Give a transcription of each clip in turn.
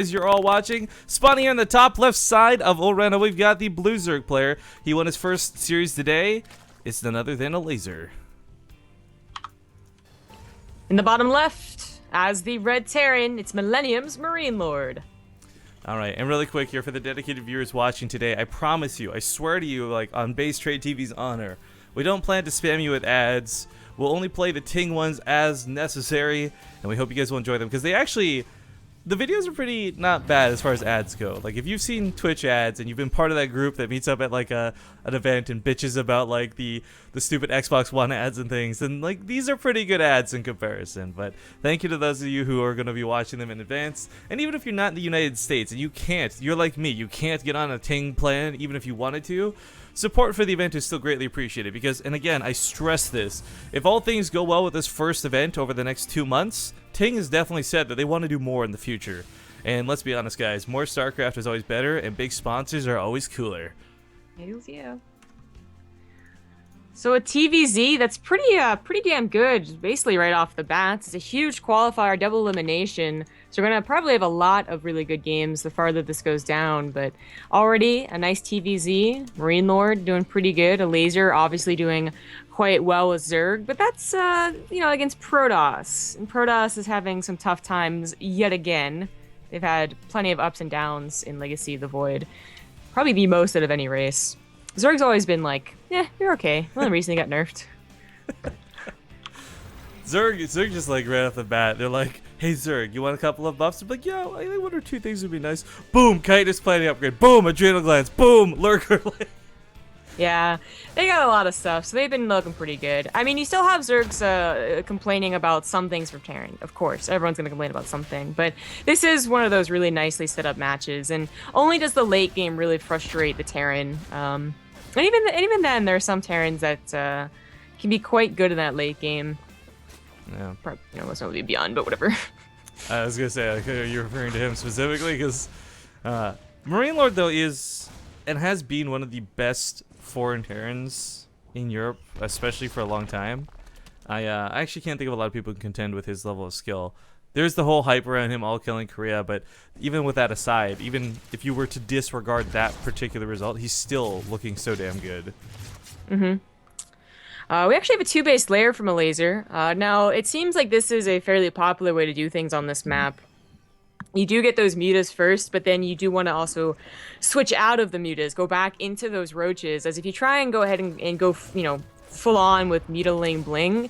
As you're all watching, spawning here in the top left side of Orena, we've got the Blue Zerg player. He won his first series today. It's none other than Elazer. In the bottom left, as the Red Terran, it's Millennium's MarineLorD. Alright, and really quick here for the dedicated viewers watching today, I promise you, I swear to you, like on Base Trade TV's honor, we don't plan to spam you with ads. We'll only play the TING ones as necessary, and we hope you guys will enjoy them, because they actually... The videos are pretty not bad as far as ads go. Like, if you've seen Twitch ads and you've been part of that group that meets up at like an event and bitches about like the stupid Xbox One ads and things, then like these are pretty good ads in comparison. But thank you to those of you who are going to be watching them in advance. And even if you're not in the United States and you're like me, you can't get on a TING plan even if you wanted to, support for the event is still greatly appreciated because, and again, I stress this, if all things go well with this first event over the next 2 months, TING has definitely said that they want to do more in the future. And let's be honest, guys, more StarCraft is always better, and big sponsors are always cooler. Hells yeah. So a TVZ, that's pretty damn good, basically right off the bat. It's a huge qualifier, double elimination. So we're going to probably have a lot of really good games the farther this goes down. But already, a nice TVZ. MarineLorD doing pretty good. Elazer obviously doing quite well with Zerg. But that's, against Protoss. And Protoss is having some tough times yet again. They've had plenty of ups and downs in Legacy of the Void. Probably the most out of any race. Zerg's always been like, yeah, you're okay. The only reason he got nerfed. Zerg just like right off the bat, they're like, hey Zerg, you want a couple of buffs? I'm like, yeah, I think 1 or 2 things would be nice. Boom, Chitinous Planning upgrade. Boom, Adrenal Glands. Boom, Lurker. Yeah, they got a lot of stuff, so they've been looking pretty good. I mean, you still have Zergs complaining about some things from Terran, of course. Everyone's going to complain about something, but this is one of those really nicely set up matches, and only does the late game really frustrate the Terran. And even then, there are some Terrans that can be quite good in that late game. Yeah. Probably, most notably Beyond, but whatever. I was going to say, are you referring to him specifically? Because MarineLorD, though, is and has been one of the best foreign Terrans in Europe, especially for a long time. I actually can't think of a lot of people who can contend with his level of skill. There's the whole hype around him all killing Korea, but even with that aside, even if you were to disregard that particular result, he's still looking so damn good. We actually have a 2-base layer from Elazer. Now, it seems like this is a fairly popular way to do things on this map. You do get those mutas first, but then you do want to also switch out of the mutas, go back into those roaches, as if you try and go ahead and go, full on with mutilating bling,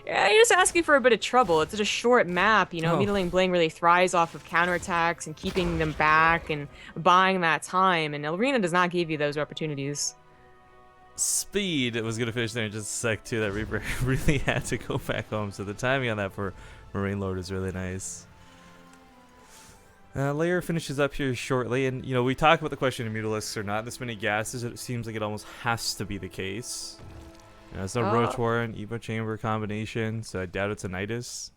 you're just asking for a bit of trouble. It's such a short map, mutilating bling really thrives off of counterattacks and keeping them back and buying that time, and Arena does not give you those opportunities. Speed was going to finish there in just a sec, too. That Reaper really had to go back home, so the timing on that for MarineLorD is really nice. Layer finishes up here shortly, and we talk about the question of mutalisks or not. This many gases, it seems like it almost has to be the case. It's no Roach Warren, Evo Chamber combination, so I doubt it's a Nidus.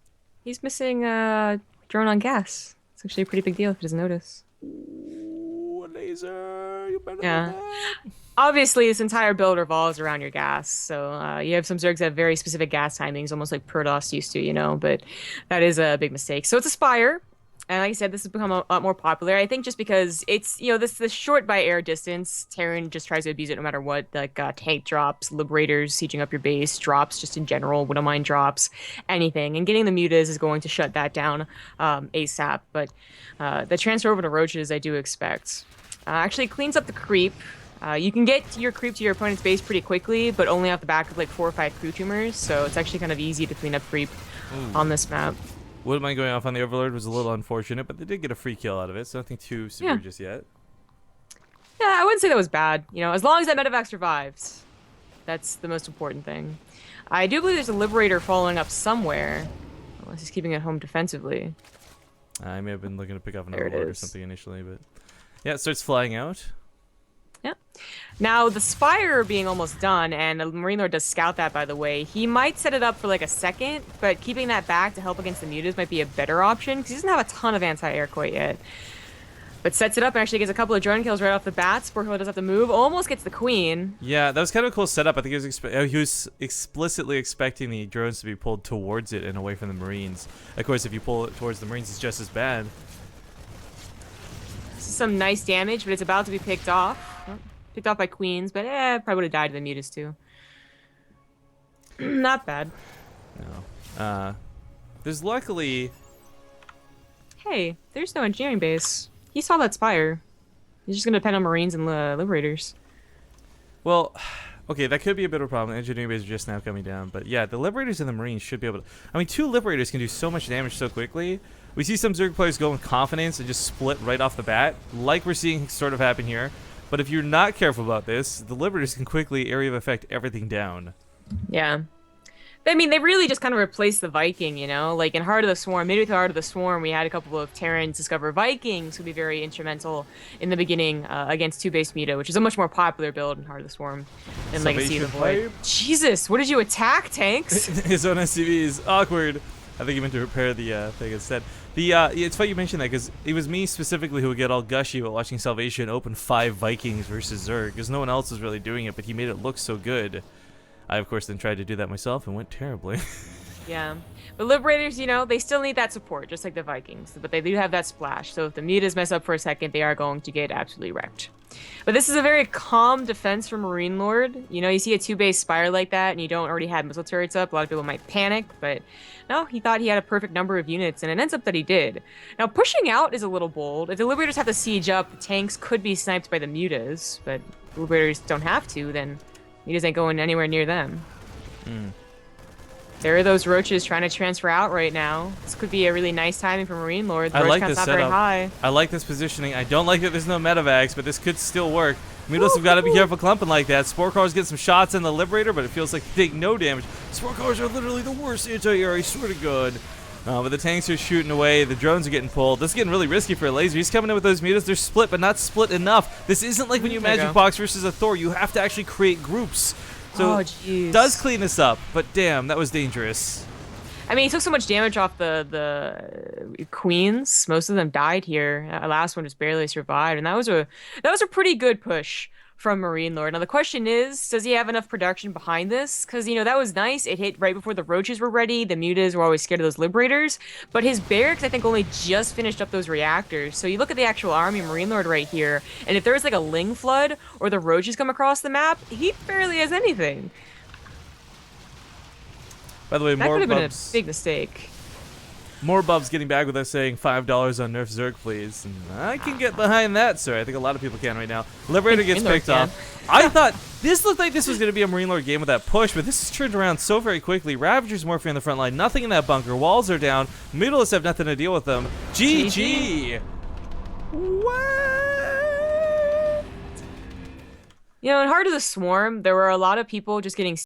He's missing drone on gas. It's actually a pretty big deal if he doesn't notice. Ooh, Elazer, you better yeah. Obviously, this entire build revolves around your gas, so you have some Zergs that have very specific gas timings, almost like Protoss used to, but that is a big mistake. So it's a Spire. And like I said, this has become a lot more popular. I think just because it's, this short by air distance, Terran just tries to abuse it no matter what. Like tank drops, Liberators sieging up your base, drops just in general, Widowmine drops, anything. And getting the mutas is going to shut that down ASAP. But the transfer over to Roaches, I do expect. Actually cleans up the creep. You can get your creep to your opponent's base pretty quickly, but only off the back of like 4 or 5 crew tumors. So it's actually kind of easy to clean up creep on this map. Wouldn't going off on the Overlord was a little unfortunate, but they did get a free kill out of it, so nothing too severe just yet. Yeah, I wouldn't say that was bad. As long as that medevac survives, that's the most important thing. I do believe there's a Liberator following up somewhere, unless he's keeping it home defensively. I may have been looking to pick up an Overlord or something initially, but yeah, it starts flying out. Yeah. Now, the Spire being almost done, and MarineLorD does scout that, by the way, he might set it up for like a second, but keeping that back to help against the mutas might be a better option, because he doesn't have a ton of anti-air quite yet. But sets it up and actually gets a couple of drone kills right off the bat. Sporkiller does have to move, almost gets the queen. Yeah, that was kind of a cool setup. I think he was explicitly expecting the drones to be pulled towards it and away from the Marines. Of course, if you pull it towards the Marines, it's just as bad. some nice damage, but it's about to be picked off. Oh, picked off by Queens, but probably would have died to the mutas too. Not bad. No. There's luckily... Hey, there's no engineering base. He saw that spire. He's just gonna depend on Marines and Liberators. Well, okay, that could be a bit of a problem. Engineering bases are just now coming down. But yeah, the Liberators and the Marines should be able to... I mean, 2 Liberators can do so much damage so quickly. We see some Zerg players go with confidence and just split right off the bat, like we're seeing sort of happen here. But if you're not careful about this, the Liberators can quickly area of effect everything down. Yeah. I mean, they really just kind of replaced the Viking, you know? Like, in Heart of the Swarm, midway through Heart of the Swarm, we had a couple of Terrans discover Vikings would be very instrumental in the beginning against 2-base Muta, which is a much more popular build in Heart of the Swarm than Legacy of the Void. Jesus, what did you attack, tanks? His own SCV is awkward. I think he meant to repair the thing instead. It's funny you mentioned that, because it was me specifically who would get all gushy about watching Salvation open 5 Vikings versus Zerg, because no one else was really doing it, but he made it look so good. I, of course, then tried to do that myself and went terribly. Yeah. But Liberators, you know, they still need that support, just like the Vikings. But they do have that splash. So if the mutas mess up for a second, they are going to get absolutely wrecked. But this is a very calm defense for MarineLorD. You know, you see a 2-base Spire like that, and you don't already have missile turrets up. A lot of people might panic, but no, he thought he had a perfect number of units, and it ends up that he did. Now, pushing out is a little bold. If the Liberators have to siege up, the tanks could be sniped by the mutas, but if the Liberators don't have to, then mutas ain't going anywhere near them. There are those roaches trying to transfer out right now. This could be a really nice timing for MarineLorD. I like this not very setup. high. I like this positioning. I don't like that there's no medevacs, but this could still work. Mutas have got to be careful clumping like that. Spore Cars get some shots in the Liberator, but it feels like they take no damage. Spore Cars are literally the worst anti-air, I swear to God. But the tanks are shooting away. The drones are getting pulled. This is getting really risky for Elazer. He's coming in with those mutas. They're split, but not split enough. This isn't like when you Magic Box versus a Thor. You have to actually create groups. So it does clean this up, but damn, that was dangerous. I mean, he took so much damage off the Queens. Most of them died here. Last one just barely survived, and that was a pretty good push from MarineLorD. Now the question is, does he have enough production behind this? Because, you know, that was nice. It hit right before the roaches were ready. The mutas were always scared of those Liberators. But his barracks, I think, only just finished up those reactors. So you look at the actual army of MarineLorD right here, and if there's like a Ling flood or the roaches come across the map, he barely has anything. By the way, that could have been a big mistake. More Bubs getting back with us saying $5 on Nerf Zerg, please. And I can get behind that, sir. I think a lot of people can right now. Liberator gets picked off. I thought this looked like this was going to be a MarineLorD game with that push, but this has turned around so very quickly. Ravager's morphing on the front line. Nothing in that bunker. Walls are down. Mutalists have nothing to deal with them. GG. What? You know, in Heart of the Swarm, there were a lot of people just getting